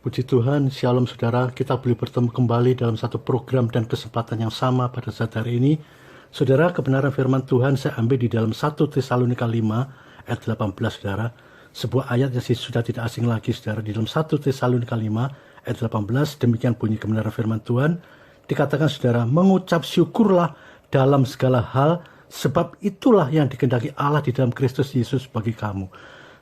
Puji Tuhan, Shalom saudara, kita boleh bertemu kembali dalam satu program dan kesempatan yang sama pada saat hari ini. Saudara, kebenaran firman Tuhan saya ambil di dalam 1 Tesalonika 5 ayat 18 saudara. Sebuah ayat yang sudah tidak asing lagi saudara. Di dalam 1 Tesalonika 5 ayat 18, demikian bunyi kebenaran firman Tuhan. Dikatakan saudara, mengucap syukurlah dalam segala hal, sebab itulah yang dikehendaki Allah di dalam Kristus Yesus bagi kamu.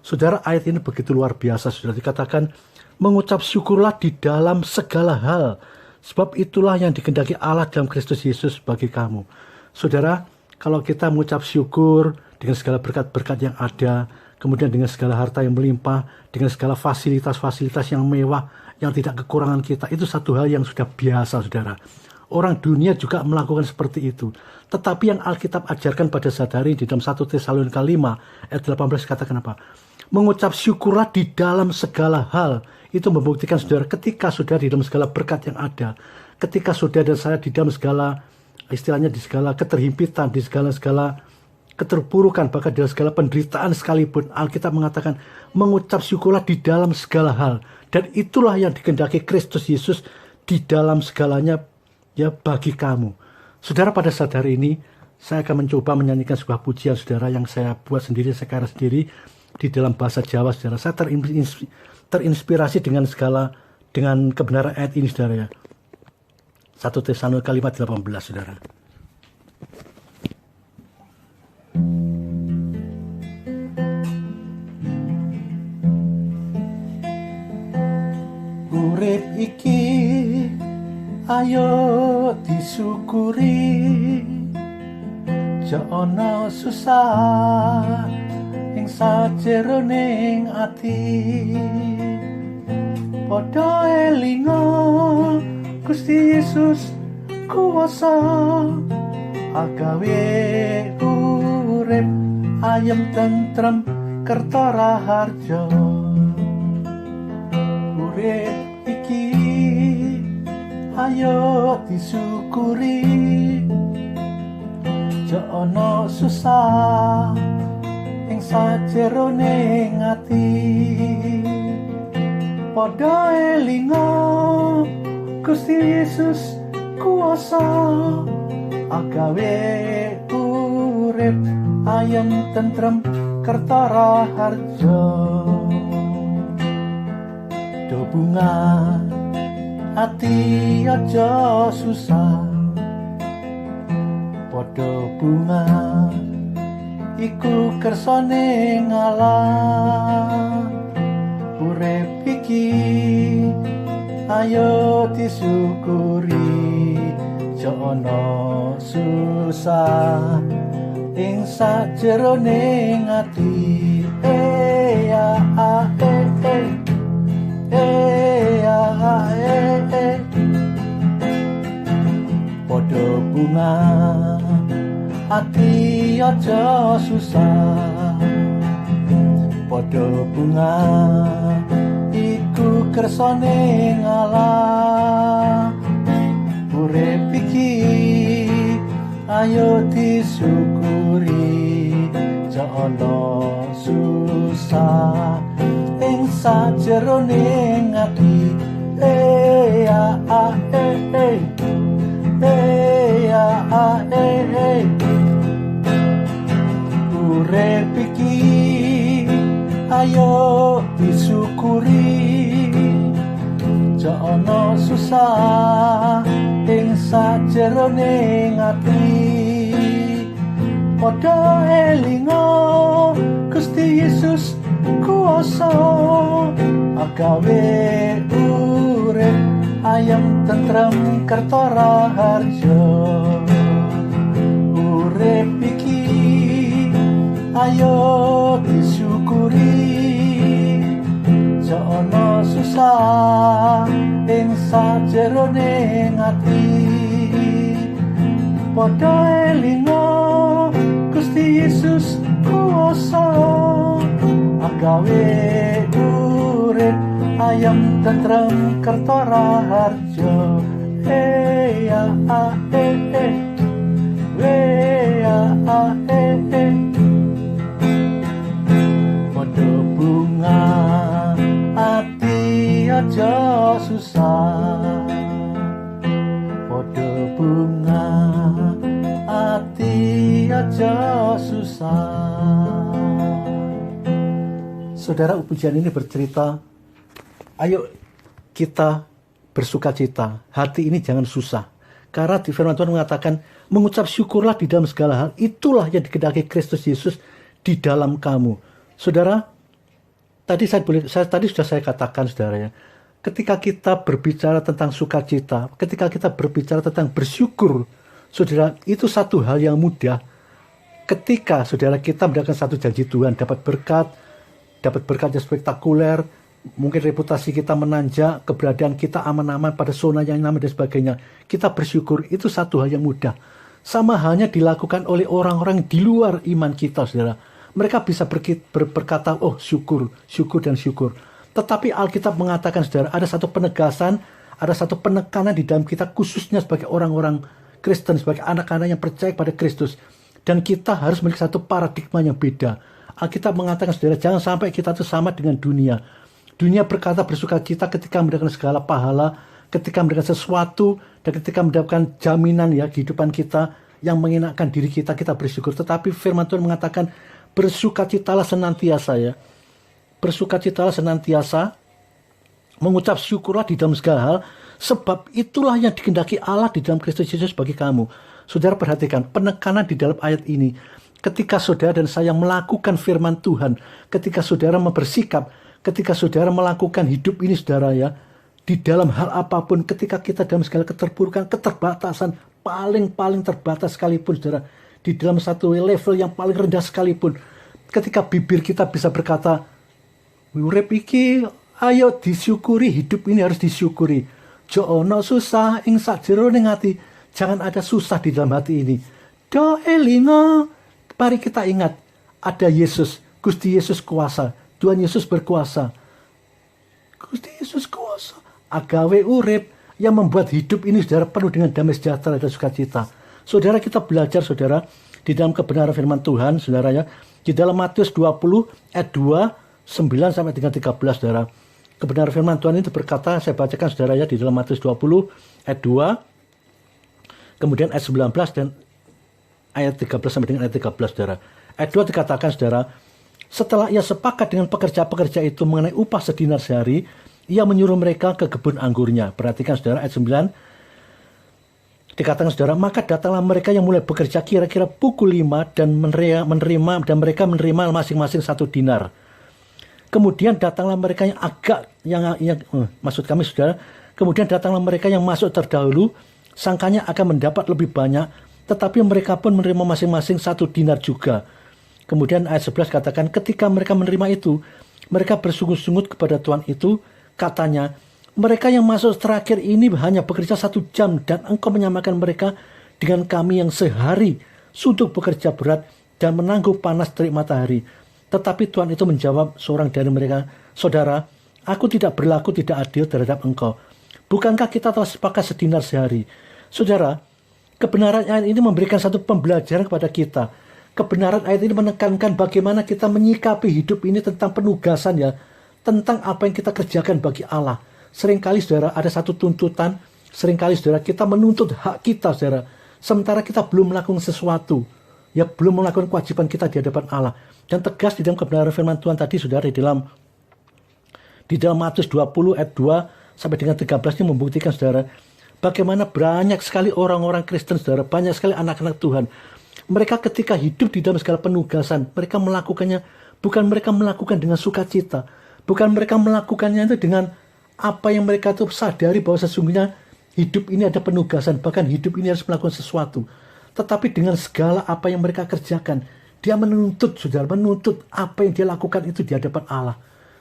Saudara, ayat ini begitu luar biasa saudara. Dikatakan, mengucap syukurlah di dalam segala hal, sebab itulah yang dikehendaki Allah dalam Kristus Yesus bagi kamu. Saudara, kalau kita mengucap syukur dengan segala berkat-berkat yang ada, kemudian dengan segala harta yang melimpah, dengan segala fasilitas-fasilitas yang mewah, yang tidak kekurangan kita, itu satu hal yang sudah biasa saudara. Orang dunia juga melakukan seperti itu. Tetapi yang Alkitab ajarkan pada saat hari di dalam 1 Tesalonika 5 ayat 18 katakan apa? Mengucap syukurlah di dalam segala hal. Itu membuktikan saudara, ketika saudara di dalam segala berkat yang ada, ketika saudara dan saya di dalam segala, istilahnya di segala keterhimpitan, di segala keterpurukan, bahkan di dalam segala penderitaan sekalipun, Alkitab mengatakan mengucap syukurlah di dalam segala hal. Dan itulah yang dikehendaki Kristus Yesus di dalam segalanya ya bagi kamu. Saudara, pada saat hari ini saya akan mencoba menyanyikan sebuah pujian saudara yang saya buat sendiri, saya karya sendiri di dalam bahasa Jawa saudara. Saya terinspirasi dengan kebenaran ayat ini saudara ya. 1 Tesalonika 5:18 saudara. Urip iki ayo disyukuri, jek ana susah ing sajeroning ati. Padha elinga Gusti Yesus kuwasa agawe urip ayem tentrem kerta raharja. Urip iki ayo disyukuri, jek ana susah ing sajeroning ati. Padha elinga Gusti Yesus kuwasa agawe urip ayem tentrem kerta raharja. Do bunga ati aja susah, padha bunga iku kersane ngalah. Urip iki ayo disyukuri, jek ana susah ing sajeroning ati. Padha bunga ati aja susah, padha bunga iku kersane ngalah. Urip iki ayo disyukuri, jek ana susah ing sajeroning ati. Urip iki ayo disyukuri, jek ana susah ing sajeroning ati. Padha elinga Gusti Yesus kuwasa agawe urip ayem tentrem kerta raharja. Urip iki ayo disyukuri, jek ana susah ing sajeroning ati. Padha elinga Gusti Yesus kuwasa agawe urip ayem tentrem kerta raharja. Padha bunga ati aja susah, podo bunga ati aja susah. Saudara, pujian ini bercerita, ayo kita bersuka cita, hati ini jangan susah. Karena di firman Tuhan mengatakan, mengucap syukurlah di dalam segala hal, itulah yang dikehendaki Kristus Yesus di dalam kamu. Saudara, tadi sudah saya katakan, saudara ya, ketika kita berbicara tentang sukacita, ketika kita berbicara tentang bersyukur, saudara, itu satu hal yang mudah. Ketika saudara kita mendapatkan satu janji Tuhan, dapat berkat yang spektakuler, mungkin reputasi kita menanjak, keberadaan kita aman-aman pada zona yang nyaman dan sebagainya, kita bersyukur, itu satu hal yang mudah. Sama halnya dilakukan oleh orang-orang di luar iman kita, saudara. Mereka bisa berkata, oh syukur, syukur dan syukur. Tetapi Alkitab mengatakan, saudara, ada satu penegasan, ada satu penekanan di dalam kita, khususnya sebagai orang-orang Kristen, sebagai anak-anak yang percaya pada Kristus. Dan kita harus memiliki satu paradigma yang beda. Alkitab mengatakan, saudara, jangan sampai kita itu sama dengan dunia. Dunia berkata bersuka cita ketika mendapatkan segala pahala, ketika mendapatkan sesuatu, dan ketika mendapatkan jaminan ya kehidupan kita yang mengenakan diri kita, kita bersyukur. Tetapi firman Tuhan mengatakan, bersukacitalah senantiasa ya. Bersukacitalah senantiasa, mengucap syukurlah di dalam segala hal, sebab itulah yang dikehendaki Allah di dalam Kristus Yesus bagi kamu. Saudara perhatikan, penekanan di dalam ayat ini, ketika saudara dan saya melakukan firman Tuhan, ketika saudara bersikap, ketika saudara melakukan hidup ini, saudara ya, di dalam hal apapun, ketika kita dalam segala keterpurukan, keterbatasan, paling terbatas sekalipun, saudara, di dalam satu level yang paling rendah sekalipun, ketika bibir kita bisa berkata, urip iki, ayo disyukuri, hidup ini harus disyukuri. Jo ono susah ing sakjeroning ati, jangan ada susah di dalam hati ini. Do elingo, mari kita ingat, ada Yesus, Gusti Yesus kuasa, Tuhan Yesus berkuasa. Gusti Yesus kuasa. Agawe urip yang membuat hidup ini, saudara, penuh dengan damai sejahtera dan sukacita. Saudara, kita belajar, saudara, di dalam kebenaran firman Tuhan, saudara ya, di dalam Matius 20 ayat 2, 9 sampai dengan 13, saudara. Kebenaran firman Tuhan itu berkata, saya bacakan, saudara ya, di dalam Matius 20 ayat 2, kemudian ayat 19 dan ayat 13 sampai dengan ayat 13, saudara. Ayat 2 dikatakan, saudara, setelah ia sepakat dengan pekerja-pekerja itu mengenai upah sedinar sehari, ia menyuruh mereka ke kebun anggurnya. Perhatikan, saudara, ayat 9. Dikatakan, saudara, maka datanglah mereka yang mulai bekerja kira-kira pukul 5 dan mereka menerima masing-masing 1 dinar. Kemudian datanglah mereka kemudian datanglah mereka yang masuk terdahulu, sangkanya akan mendapat lebih banyak, tetapi mereka pun menerima masing-masing 1 dinar juga. Kemudian ayat 11 katakan, ketika mereka menerima itu, mereka bersungut-sungut kepada Tuhan itu, katanya, mereka yang masuk terakhir ini hanya bekerja 1 jam, dan engkau menyamakan mereka dengan kami yang sehari suduk bekerja berat dan menanggung panas terik matahari. Tetapi Tuhan itu menjawab seorang dari mereka, saudara, aku tidak berlaku tidak adil terhadap engkau. Bukankah kita telah sepakat sedinar sehari? Saudara, kebenaran ayat ini memberikan satu pembelajaran kepada kita. Kebenaran ayat ini menekankan bagaimana kita menyikapi hidup ini tentang penugasan ya, tentang apa yang kita kerjakan bagi Allah. Seringkali, saudara, ada satu tuntutan, seringkali, saudara, kita menuntut hak kita, saudara, sementara kita belum melakukan sesuatu, ya, belum melakukan kewajiban kita di hadapan Allah. Dan tegas di dalam kebenaran firman Tuhan tadi, saudara, di dalam Matius 20 ayat 2 sampai dengan 13 ini membuktikan, saudara, bagaimana banyak sekali orang-orang Kristen, saudara, banyak sekali anak-anak Tuhan. Mereka ketika hidup di dalam segala penugasan, mereka melakukannya, bukan mereka melakukan dengan sukacita, bukan mereka melakukannya itu dengan apa yang mereka tuh sadari bahwa sesungguhnya hidup ini ada penugasan, bahkan hidup ini harus melakukan sesuatu. Tetapi dengan segala apa yang mereka kerjakan, dia menuntut, saudara, menuntut apa yang dia lakukan itu di hadapan Allah.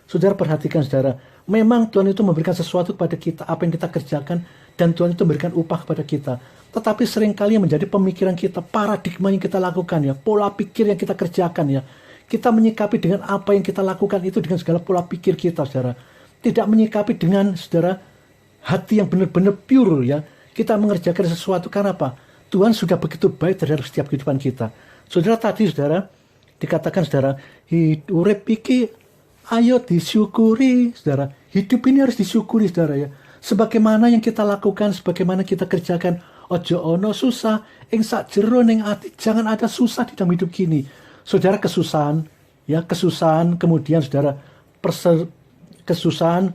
Saudara perhatikan, saudara, memang Tuhan itu memberikan sesuatu kepada kita, apa yang kita kerjakan, dan Tuhan itu memberikan upah kepada kita. Tetapi seringkali yang menjadi pemikiran kita, paradigma yang kita lakukan ya, pola pikir yang kita kerjakan ya, kita menyikapi dengan apa yang kita lakukan itu dengan segala pola pikir kita, saudara. Tidak menyikapi dengan, saudara, hati yang benar-benar pure ya. Kita mengerjakan sesuatu karena apa? Tuhan sudah begitu baik terhadap setiap kehidupan kita. Saudara, tadi, saudara, dikatakan, saudara, urip iki ayo disyukuri, saudara. Hidup ini harus disyukuri, saudara ya. Sebagaimana yang kita lakukan, sebagaimana kita kerjakan, ojo ono susah, ing sak jero ning ati. Jangan ada susah di dalam hidup gini. Saudara, kesusahan, ya kesusahan, kemudian saudara kesusahan,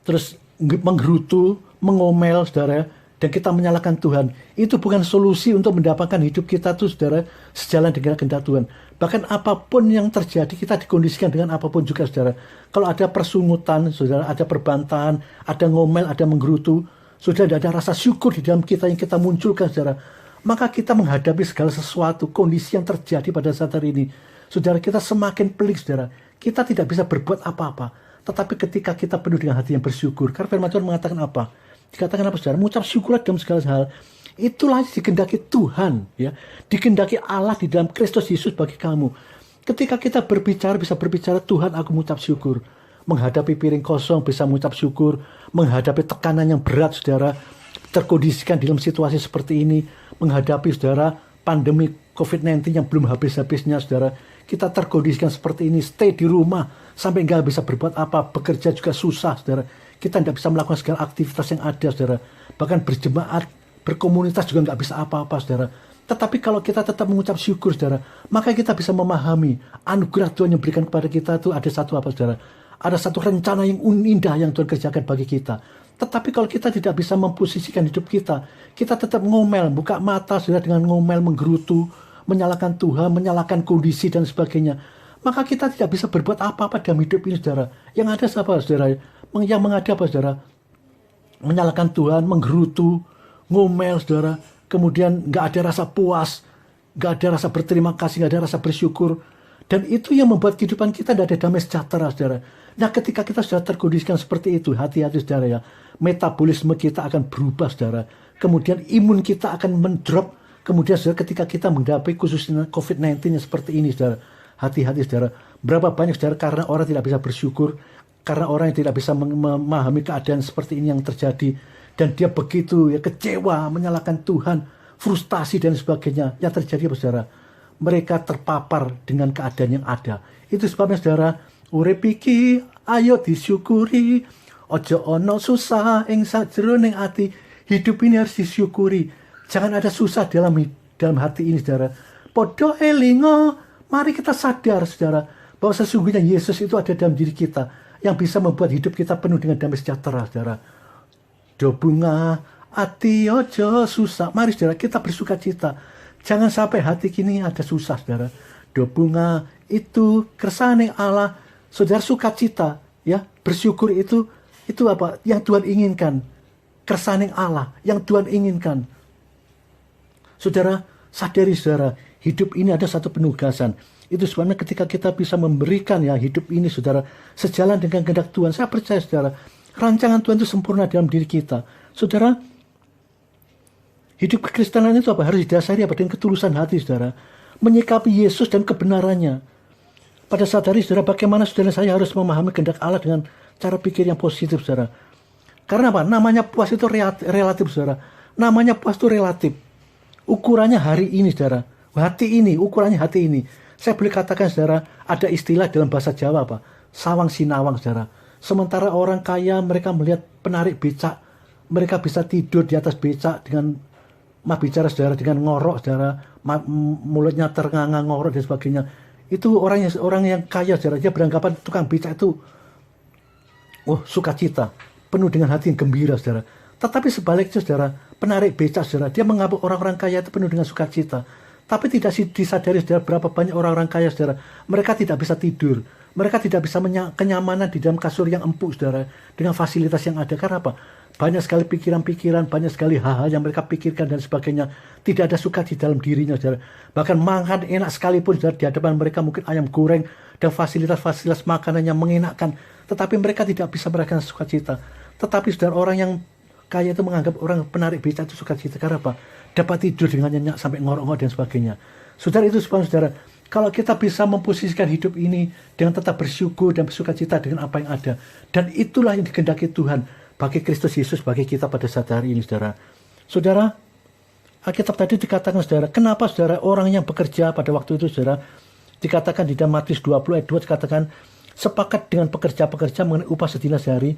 terus menggerutu, mengomel, saudara, dan kita menyalahkan Tuhan. Itu bukan solusi untuk mendapatkan hidup kita tuh, saudara, sejalan dengan kehendak Tuhan. Bahkan apapun yang terjadi, kita dikondisikan dengan apapun juga, saudara. Kalau ada persungutan, saudara, ada perbantahan, ada ngomel, ada menggerutu, sudah tidak ada rasa syukur di dalam kita yang kita munculkan, saudara, maka kita menghadapi segala sesuatu, kondisi yang terjadi pada saat hari ini, saudara, kita semakin pelik, saudara. Kita tidak bisa berbuat apa-apa. Tetapi ketika kita penuh dengan hati yang bersyukur, karena firman Tuhan mengatakan apa? Dikatakan apa, saudara? Mengucap syukurlah dalam segala hal. Itulah dikehendaki Tuhan, ya. Dikehendaki Allah di dalam Kristus Yesus bagi kamu. Ketika kita berbicara, bisa berbicara, Tuhan, aku mengucap syukur. Menghadapi piring kosong, bisa mengucap syukur. Menghadapi tekanan yang berat, saudara, terkondisikan dalam situasi seperti ini. Menghadapi, saudara, pandemi COVID-19 yang belum habis-habisnya, saudara. Kita terkondisikan seperti ini, stay di rumah, sampai nggak bisa berbuat apa, bekerja juga susah, saudara. Kita tidak bisa melakukan segala aktivitas yang ada, saudara. Bahkan berjemaat, berkomunitas juga nggak bisa apa-apa, saudara. Tetapi kalau kita tetap mengucap syukur, saudara, maka kita bisa memahami anugerah Tuhan yang berikan kepada kita itu ada satu apa, saudara? Ada satu rencana yang indah yang Tuhan kerjakan bagi kita. Tetapi kalau kita tidak bisa memposisikan hidup kita, kita tetap ngomel, buka mata, saudara, dengan ngomel, menggerutu, menyalahkan Tuhan, menyalahkan kondisi dan sebagainya, maka kita tidak bisa berbuat apa-apa dalam hidup ini, saudara. Yang ada apa, saudara? Yang mengada apa, saudara? Menyalahkan Tuhan, menggerutu, ngomel, saudara. Kemudian nggak ada rasa puas, nggak ada rasa berterima kasih, nggak ada rasa bersyukur. Dan itu yang membuat kehidupan kita tidak ada damai sejahtera, saudara. Nah, ketika kita sudah terkondisikan seperti itu, hati-hati, saudara ya. Metabolisme kita akan berubah, saudara. Kemudian imun kita akan mendrop. Kemudian, saudara, ketika kita menghadapi khususnya COVID-19 yang seperti ini, saudara. Hati-hati, saudara. Berapa banyak, saudara, karena orang tidak bisa bersyukur, karena orang yang tidak bisa memahami keadaan seperti ini yang terjadi, dan dia begitu ya kecewa, menyalahkan Tuhan, frustasi dan sebagainya. Yang terjadi, saudara, mereka terpapar dengan keadaan yang ada. Itu sebabnya, saudara, urip iki ayo disyukuri, ojo ono susah ing sajroning ati. Hidup ini harus disyukuri. Jangan ada susah dalam hati ini, saudara. Podo elingo, mari kita sadar, saudara, bahwa sesungguhnya Yesus itu ada dalam diri kita, yang bisa membuat hidup kita penuh dengan damai sejahtera, saudara. Do bunga ati ojo susah. Mari, saudara, kita bersuka cita. Jangan sampai hati kini ada susah, saudara. Do bunga itu kersane Allah. Saudara, sukacita, ya, bersyukur itu apa? Yang Tuhan inginkan. Kersane Allah yang Tuhan inginkan. Saudara, sadari, saudara, hidup ini ada satu penugasan. Itu sebabnya ketika kita bisa memberikan ya hidup ini, saudara, sejalan dengan kehendak Tuhan. Saya percaya, saudara, rancangan Tuhan itu sempurna dalam diri kita. Saudara, hidup kekristenan itu apa? Harus didasari apa? Dengan ketulusan hati, saudara. Menyikapi Yesus dan kebenarannya. Pada saat hari, saudara, bagaimana saudara saya harus memahami kehendak Allah dengan cara pikir yang positif, saudara. Karena apa? Namanya puas itu relatif, saudara. Namanya puas itu relatif. Ukurannya hari ini, saudara. Hati ini, ukurannya hati ini. Saya boleh katakan, saudara, ada istilah dalam bahasa Jawa apa? Sawang sinawang, saudara. Sementara orang kaya, mereka melihat penarik becak. Mereka bisa tidur di atas becak dengan bicara, saudara, dengan ngorok, saudara. Mulutnya ternganga, ngorok dan sebagainya. Itu orang yang kaya, saudara. Dia beranggapan tukang becak itu sukacita, penuh dengan hati yang gembira, saudara. Tetapi sebaliknya, saudara, penarik becak, saudara, dia menganggap orang-orang kaya itu penuh dengan sukacita. Tapi tidak disadari, saudara, berapa banyak orang-orang kaya, saudara, mereka tidak bisa tidur, mereka tidak bisa kenyamanan di dalam kasur yang empuk, saudara, dengan fasilitas yang ada. Karena apa? Banyak sekali pikiran-pikiran, banyak sekali hal-hal yang mereka pikirkan dan sebagainya. Tidak ada suka di dalam dirinya, saudara. Bahkan makan enak sekalipun, saudara, di hadapan mereka mungkin ayam goreng dan fasilitas-fasilitas makanan yang mengenakan. Tetapi mereka tidak bisa merasakan sukacita. Tetapi, saudara, orang yang kaya itu menganggap orang penarik becak itu sukacita. Karena apa? Dapat tidur dengan nyenyak sampai ngorok-ngorok dan sebagainya. Saudara, itu sebab, saudara, kalau kita bisa memposisikan hidup ini dengan tetap bersyukur dan bersukacita dengan apa yang ada. Dan itulah yang dikehendaki Tuhan bagi Kristus Yesus, bagi kita pada saat hari ini, saudara. Saudara, Alkitab tadi dikatakan, saudara, kenapa, saudara, orang yang bekerja pada waktu itu, saudara, dikatakan di dalam Matius 20 ayat 2 dikatakan, sepakat dengan pekerja-pekerja mengenai upah sedinar sehari.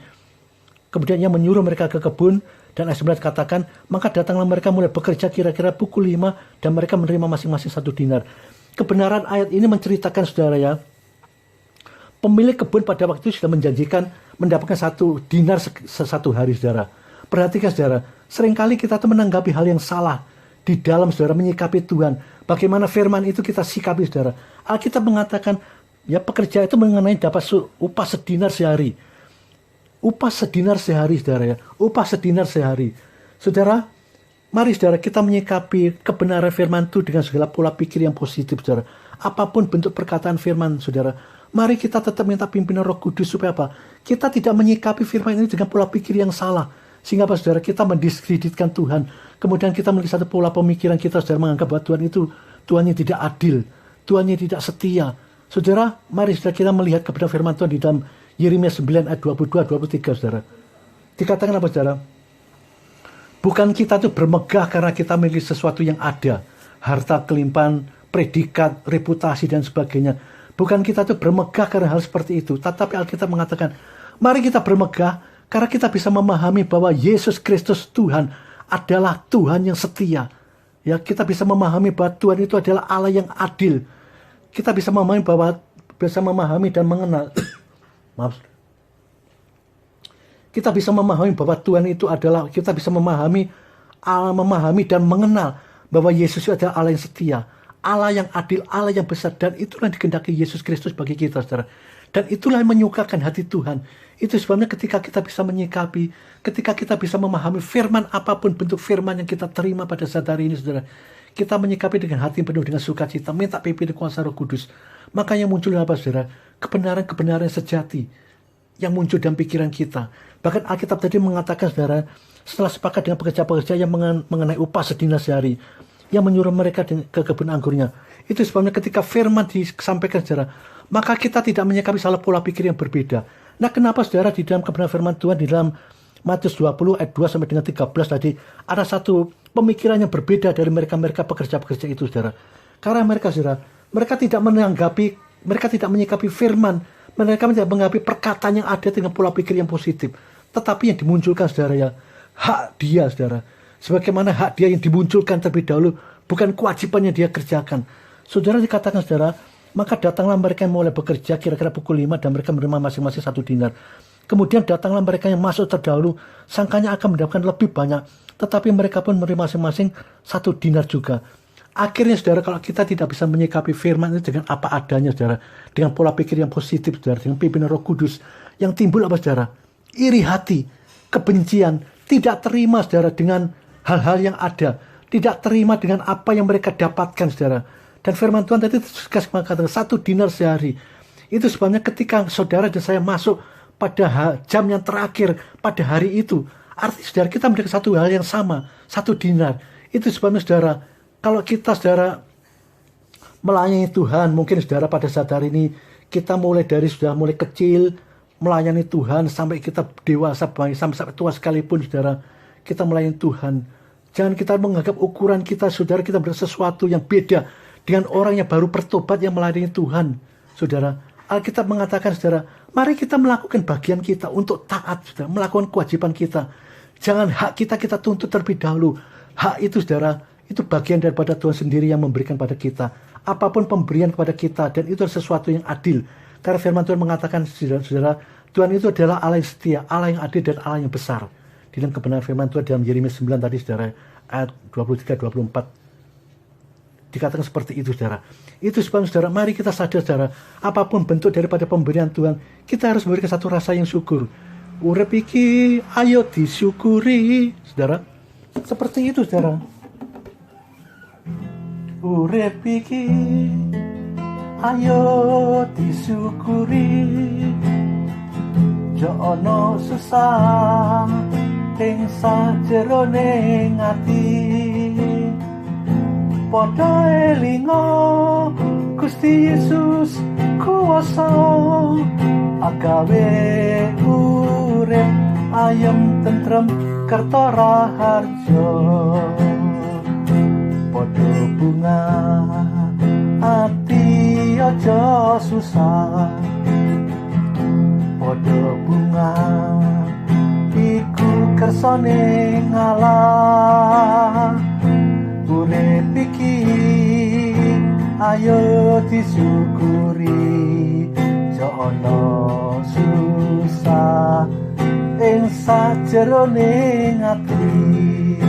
Kemudian ia menyuruh mereka ke kebun, dan ayat 9 katakan, maka datanglah mereka mulai bekerja kira-kira pukul 5 dan mereka menerima masing-masing 1 dinar. Kebenaran ayat ini menceritakan, saudara ya, pemilik kebun pada waktu itu sudah menjanjikan mendapatkan 1 dinar satu hari, saudara. Perhatikan, saudara, seringkali kita tuh menanggapi hal yang salah di dalam, saudara, menyikapi Tuhan. Bagaimana firman itu kita sikapi, saudara. Alkitab mengatakan, ya, pekerja itu mengenai dapat upah sedinar sehari. Upah sedinar sehari, saudara ya. Upah sedinar sehari. Saudara, mari, saudara, kita menyikapi kebenaran firman itu dengan segala pola pikir yang positif, saudara. Apapun bentuk perkataan firman, saudara, mari kita tetap minta pimpinan Roh Kudus supaya apa? Kita tidak menyikapi firman ini dengan pola pikir yang salah. Sehingga apa, saudara, kita mendiskreditkan Tuhan. Kemudian kita memiliki satu pola pemikiran kita, saudara, menganggap bahwa Tuhan itu Tuhannya tidak adil, Tuhannya tidak setia. Saudara, mari, saudara, kita melihat kebenaran firman Tuhan di dalam Yeremia 9 ayat 22-23, saudara. Dikatakan apa, saudara? Bukan kita tuh bermegah karena kita memiliki sesuatu yang ada. Harta, kelimpahan, predikat, reputasi, dan sebagainya. Bukan kita tuh bermegah karena hal seperti itu. Tetapi Alkitab mengatakan, mari kita bermegah karena kita bisa memahami bahwa Yesus Kristus Tuhan adalah Tuhan yang setia. Ya, kita bisa memahami bahwa Tuhan itu adalah Allah yang adil. Kita bisa memahami dan mengenal. Maaf. Kita bisa memahami bahwa Tuhan itu adalah, kita bisa memahami dan mengenal bahwa Yesus itu adalah Allah yang setia, Allah yang adil, Allah yang besar, dan itulah yang dikehendaki Yesus Kristus bagi kita, saudara. Dan itulah yang menyukakan hati Tuhan. Itu sebabnya ketika kita bisa menyikapi, ketika kita bisa memahami firman, apapun bentuk firman yang kita terima pada saat hari ini, saudara, kita menyikapi dengan hati yang penuh dengan sukacita, minta pimpin kuasa Roh Kudus. Makanya muncul apa, saudara? Kebenaran-kebenaran sejati yang muncul dalam pikiran kita. Bahkan Alkitab tadi mengatakan, saudara, setelah sepakat dengan pekerja-pekerja yang mengenai upah sedinar sehari, yang menyuruh mereka ke kebun anggurnya. Itu sebabnya ketika firman disampaikan, saudara, maka kita tidak menyikapi salah pola pikir yang berbeda. Nah, kenapa, saudara, di dalam kebenaran firman Tuhan di dalam Matius 20 ayat 2 sampai dengan 13 tadi ada satu pemikiran yang berbeda dari mereka pekerja-pekerja itu, saudara. Karena mereka, saudara, mereka tidak menyikapi firman, mereka tidak menanggapi perkataan yang ada dengan pola pikir yang positif. Tetapi yang dimunculkan, saudara, ya, hak dia, saudara. Sebagaimana hak dia yang dimunculkan terlebih dahulu, bukan kewajiban yang dia kerjakan. Saudara, dikatakan, saudara, maka datanglah mereka yang mulai bekerja kira-kira pukul 5 dan mereka menerima masing-masing 1 dinar. Kemudian datanglah mereka yang masuk terdahulu, sangkanya akan mendapatkan lebih banyak, tetapi mereka pun menerima masing-masing 1 dinar juga. Akhirnya, saudara, kalau kita tidak bisa menyikapi firman itu dengan apa adanya, saudara, dengan pola pikir yang positif, saudara, dengan pimpinan Roh Kudus, yang timbul apa, saudara? Iri hati, kebencian, tidak terima, saudara, dengan hal-hal yang ada, tidak terima dengan apa yang mereka dapatkan, saudara. Dan firman Tuhan tadi mengatakan 1 dinar sehari. Itu sebabnya ketika saudara dan saya masuk pada jam yang terakhir pada hari itu, artinya, saudara, kita mendapatkan satu hal yang sama, 1 dinar. Itu sebabnya, saudara, kalau kita, saudara, melayani Tuhan, mungkin, saudara, pada saat hari ini kita mulai kecil melayani Tuhan sampai kita dewasa, sampai tua sekalipun, saudara, kita melayani Tuhan. Jangan kita menganggap ukuran kita, saudara, kita berada sesuatu yang beda dengan orang yang baru bertobat yang melayani Tuhan, saudara. Alkitab mengatakan, saudara, mari kita melakukan bagian kita untuk taat, saudara, melakukan kewajiban kita. Jangan hak kita tuntut terlebih dahulu. Hak itu, saudara, itu bagian daripada Tuhan sendiri yang memberikan pada kita. Apapun pemberian kepada kita, dan itu adalah sesuatu yang adil. Karena firman Tuhan mengatakan, saudara, Tuhan itu adalah Allah yang setia, Allah yang adil, dan Allah yang besar. Di dalam kebenaran firman Tuhan dalam Yeremia 9 tadi, saudara, ayat 23-24. Dikatakan seperti itu, saudara. Itu sebab, saudara, mari kita sadar, saudara, apapun bentuk daripada pemberian Tuhan, kita harus memberikan satu rasa yang syukur. Urip iki ayo disyukuri, saudara. Seperti itu, saudara. Urip iki ayo disyukuri, jo ono susah ing sajeroning ati, padha elingo Gusti Yesus kuwasa agawe urip ayem tentrem kerto raharjo, padha bunga ati aja susah Padha bunga iku kersane ngalah. Urip iki ayo disyukuri, jono susah ing sajeroning ati.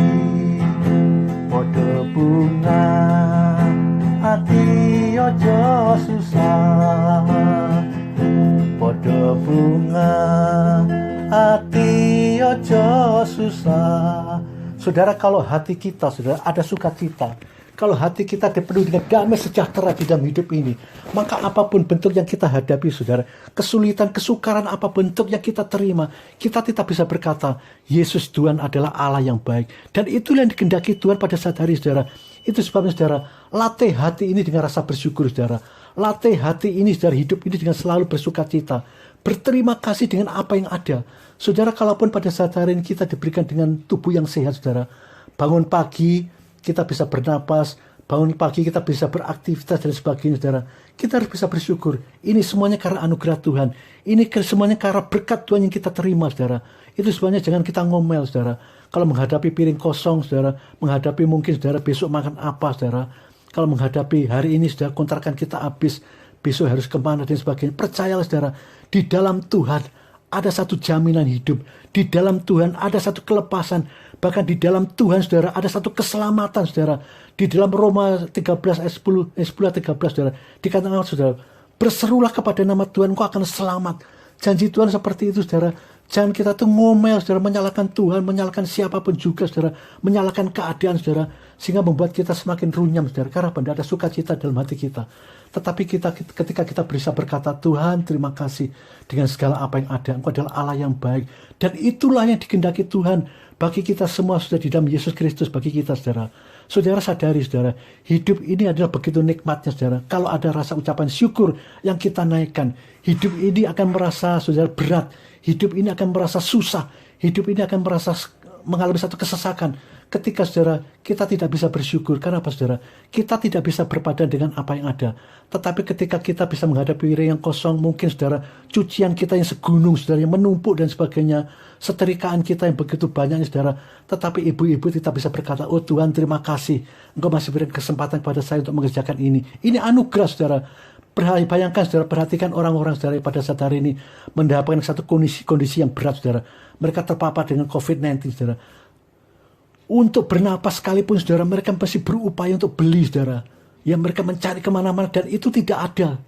Padha bunga ati aja susah, padha bunga ati aja susah. Saudara, kalau hati kita, saudara, ada sukacita, kalau hati kita dipenuhi dengan damai sejahtera di dalam hidup ini, maka apapun bentuk yang kita hadapi, saudara, kesulitan, kesukaran, apa bentuk yang kita terima, kita tidak bisa berkata, Yesus Tuhan adalah Allah yang baik. Dan itulah yang dikehendaki Tuhan pada saat hari, saudara. Itu sebabnya, saudara, latih hati ini dengan rasa bersyukur, saudara. Latih hati ini, saudara, hidup ini dengan selalu bersukacita. Berterima kasih dengan apa yang ada. Saudara, kalaupun pada saat hari ini kita diberikan dengan tubuh yang sehat, saudara. Bangun pagi, kita bisa bernapas. Bangun pagi, kita bisa beraktivitas dan sebagainya, saudara. Kita harus bisa bersyukur. Ini semuanya karena anugerah Tuhan. Ini semuanya karena berkat Tuhan yang kita terima, saudara. Itu semuanya jangan kita ngomel, saudara. Kalau menghadapi piring kosong, saudara. Menghadapi mungkin, saudara, besok makan apa, saudara. Kalau menghadapi hari ini, saudara, kontrakan kita habis. Besok harus kemana dan sebagainya. Percayalah, saudara. Di dalam Tuhan ada satu jaminan hidup. Di dalam Tuhan ada satu kelepasan. Bahkan di dalam Tuhan, saudara, ada satu keselamatan, saudara. Di dalam Roma 13 ayat 10 ayat 13, saudara, dikatakan, saudara, berserulah kepada nama Tuhan, kau akan selamat. Janji Tuhan seperti itu, saudara. Jangan kita tuh ngomel, saudara, menyalahkan Tuhan, menyalahkan siapapun juga, saudara, menyalahkan keadaan, saudara, sehingga membuat kita semakin runyam, saudara, karena tidak ada sukacita dalam hati kita. Tetapi ketika kita bisa berkata, Tuhan, terima kasih dengan segala apa yang ada. Engkau adalah Allah yang baik. Dan itulah yang dikehendaki Tuhan bagi kita semua, sudah di dalam Yesus Kristus, bagi kita, saudara. Saudara sadari, saudara, hidup ini adalah begitu nikmatnya, saudara. Kalau ada rasa ucapan syukur yang kita naikkan, hidup ini akan merasa, saudara, berat. Hidup ini akan merasa susah. Hidup ini akan merasa mengalami satu kesesakan. Ketika, saudara, kita tidak bisa bersyukur. Karena apa, saudara? Kita tidak bisa berpadan dengan apa yang ada. Tetapi ketika kita bisa menghadapi piring yang kosong, mungkin, saudara, cucian kita yang segunung, saudara, yang menumpuk dan sebagainya, seterikaan kita yang begitu banyak, saudara. Tetapi ibu-ibu tidak bisa berkata, oh Tuhan, terima kasih. Engkau masih berikan kesempatan kepada saya untuk mengerjakan ini. Ini anugerah, saudara. Bayangkan, saudara, perhatikan orang-orang, saudara, pada saat hari ini mendapatkan satu kondisi yang berat, saudara. Mereka terpapar dengan COVID-19, saudara. Untuk bernapas sekalipun, saudara, mereka masih berupaya untuk beli, saudara. Ya, mereka mencari kemana-mana dan itu tidak ada.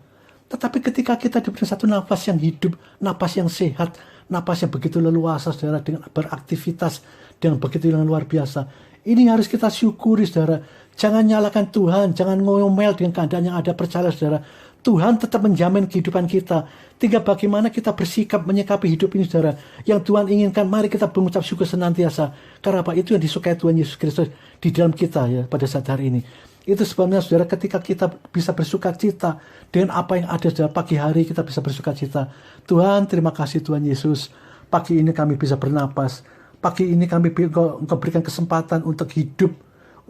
Tetapi ketika kita diberi satu nafas yang hidup, nafas yang sehat, nafas yang begitu leluasa, saudara, dengan beraktivitas dengan begitu yang luar biasa. Ini harus kita syukuri, saudara. Jangan nyalakan Tuhan, jangan ngomel dengan keadaan yang ada. Percaya, saudara, Tuhan tetap menjamin kehidupan kita. Tinggal bagaimana kita bersikap menyikapi hidup ini, saudara. Yang Tuhan inginkan, mari kita mengucap syukur senantiasa. Karena apa? Itu yang disukai Tuhan Yesus Kristus di dalam kita, ya, pada saat hari ini. Itu sebabnya, saudara, ketika kita bisa bersukacita dengan apa yang ada, saudara, pagi hari kita bisa bersukacita. Tuhan, terima kasih Tuhan Yesus. Pagi ini kami bisa bernapas. Pagi ini kami Engkau berikan kesempatan untuk hidup,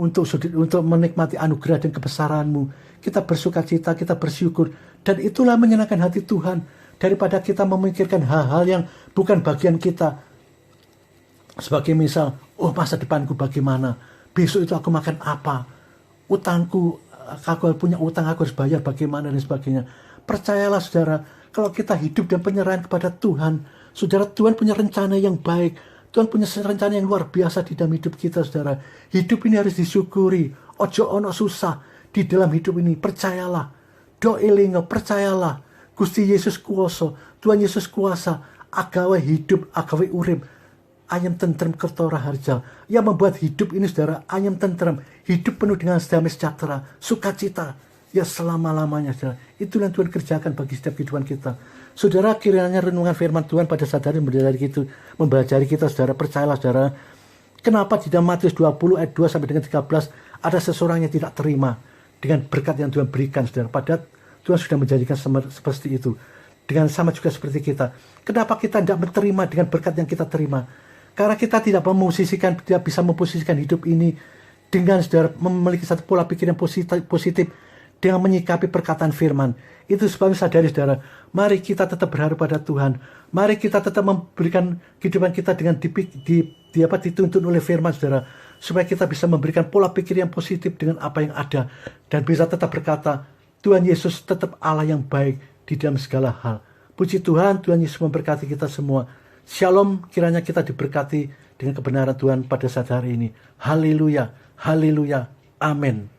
untuk menikmati anugerah dan kebesaran-Mu. Kita bersukacita, kita bersyukur. Dan itulah menyenangkan hati Tuhan. Daripada kita memikirkan hal-hal yang bukan bagian kita. Sebagai misal, oh masa depanku bagaimana? Besok itu aku makan apa? Utangku, aku punya utang, aku harus bayar bagaimana dan sebagainya. Percayalah, saudara, kalau kita hidup dan penyerahan kepada Tuhan, saudara, Tuhan punya rencana yang baik. Tuhan punya rencana yang luar biasa di dalam hidup kita, saudara. Hidup ini harus disyukuri. Ojo ono susah di dalam hidup ini. Percayalah. Doelingo, percayalah. Gusti Yesus kuasa. Tuhan Yesus kuasa. Agawe hidup, agawe urip. Ayam tentrem kertora harja. Yang membuat hidup ini, saudara, ayam tentrem. Hidup penuh dengan damai sejahtera. Sukacita. Ya selama-lamanya, saudara. Itulah yang Tuhan kerjakan bagi setiap kehidupan kita. Saudara, kiranya renungan firman Tuhan pada saat hari membelajari kita, saudara. Percayalah, saudara. Kenapa di dalam Matius 20 ayat 2 sampai dengan 13 ada seseorang yang tidak terima dengan berkat yang Tuhan berikan, saudara. Padahal Tuhan sudah menjadikan seperti itu. Dengan sama juga seperti kita. Kenapa kita tidak menerima dengan berkat yang kita terima? Karena kita tidak bisa memposisikan hidup ini dengan, saudara, memiliki satu pola pikir yang positif dengan menyikapi perkataan firman. Itu sebabnya sadari saudara, mari kita tetap berharap pada Tuhan. Mari kita tetap memberikan kehidupan kita dengan dituntun oleh firman saudara. Supaya kita bisa memberikan pola pikir yang positif dengan apa yang ada. Dan bisa tetap berkata, Tuhan Yesus tetap Allah yang baik di dalam segala hal. Puji Tuhan, Tuhan Yesus memberkati kita semua. Shalom, kiranya kita diberkati dengan kebenaran Tuhan pada saat hari ini. Haleluya, haleluya, amin.